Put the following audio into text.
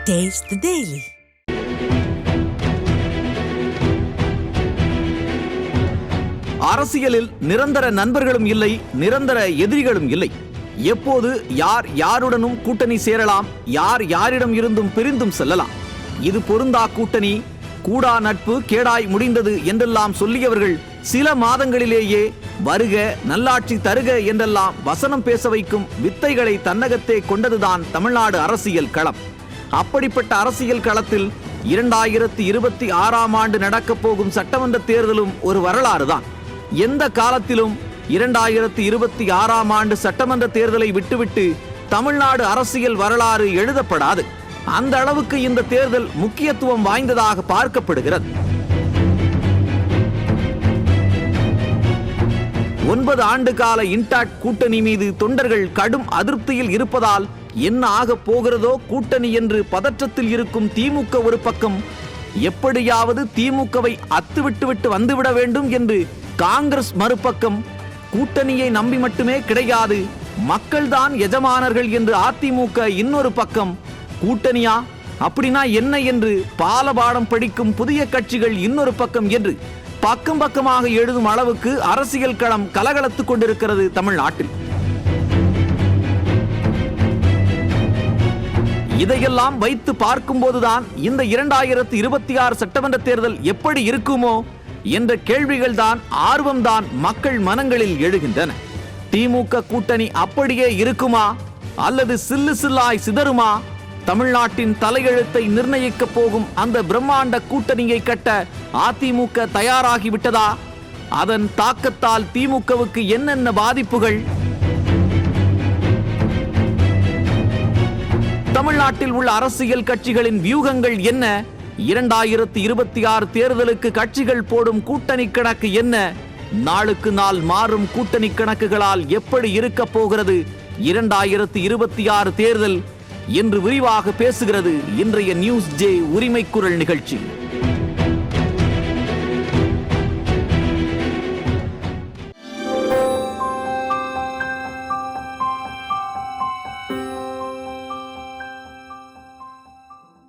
Taste the Daily. அரசியலில் நிரந்தர நண்பர்களும் இல்லை, நிரந்தர எதிரிகளும் இல்லை. எப்போது யார் யாருடனும் கூட்டணி சேரலாம், யார் யாரிடம் இருந்தும் பிரிந்தும் செல்லலாம். இது பொருந்தா கூட்டணி, கூடா நட்பு, கேடாய் முடிந்தது என்றெல்லாம் சொல்லியவர்கள் சில மாதங்களிலேயே வருக நல்லாட்சி தருக என்றெல்லாம் வசனம் பேச வைக்கும் வித்தைகளை தன்னகத்தே கொண்டதுதான் தமிழ்நாடு அரசியல் களம். அப்படிப்பட்ட அரசியல் களத்தில் 2026ஆம் ஆண்டு நடக்கப் போகும் சட்டமன்ற தேர்தலும் ஒரு வரலாறு தான். எந்த காலத்திலும் 2026ஆம் ஆண்டு சட்டமன்ற தேர்தலை விட்டுவிட்டு தமிழ்நாடு அரசியல் வரலாறு எழுதப்படாது. அந்த அளவுக்கு இந்த தேர்தல் முக்கியத்துவம் வாய்ந்ததாக பார்க்கப்படுகிறது. 9 ஆண்டு கால இன்டாக்ட் கூட்டணி மீது தொண்டர்கள் கடும் அதிருப்தியில் இருப்பதால் என்ன ஆக போகிறதோ கூட்டணி என்று பதற்றத்தில் இருக்கும் திமுக ஒரு பக்கம், எப்படியாவது திமுகவை அத்துவிட்டு வந்துவிட வேண்டும் என்று காங்கிரஸ் மறுபக்கம், கூட்டணியை நம்பி மட்டுமே கிடையாது, மக்கள்தான் எஜமானர்கள் என்று அதிமுக இன்னொரு பக்கம், கூட்டணியா அப்படின்னா என்ன என்று பாலபாடம் படிக்கும் புதிய கட்சிகள் இன்னொரு பக்கம் என்று பக்கம் பக்கமாக எழுதும் அளவுக்கு அரசியல் களம் கலகலத்துக் கொண்டிருக்கிறது தமிழ்நாட்டில். இதையெல்லாம் வைத்து பார்க்கும்போதுதான் இந்த 2026 சட்டமன்ற தேர்தல் எப்படி இருக்குமோ என்ற கேள்விகள் தான், ஆர்வம்தான் மக்கள் மனங்களில் எழுகின்றன. திமுக கூட்டணி அப்படியே இருக்குமா அல்லது சில்லு சில்லாய் சிதறுமா? தமிழ்நாட்டின் தலையெழுத்தை நிர்ணயிக்க போகும் அந்த பிரம்மாண்ட கூட்டணியை கட்ட அதிமுக தயாராகிவிட்டதா? அதன் தாக்கத்தால் திமுகவுக்கு என்னென்ன பாதிப்புகள்? தமிழ்நாட்டில் உள்ள அரசியல் கட்சிகளின் வியூகங்கள் என்ன? 2026 தேர்தலுக்கு கட்சிகள் போடும் கூட்டணி கணக்கு என்ன? நாளுக்கு நாள் மாறும் கூட்டணி கணக்குகளால் எப்படி இருக்க போகிறது 2026 தேர்தல் என்று விரிவாக பேசுகிறது இன்றைய நியூஸ் ஜே உரிமை குரல் நிகழ்ச்சி.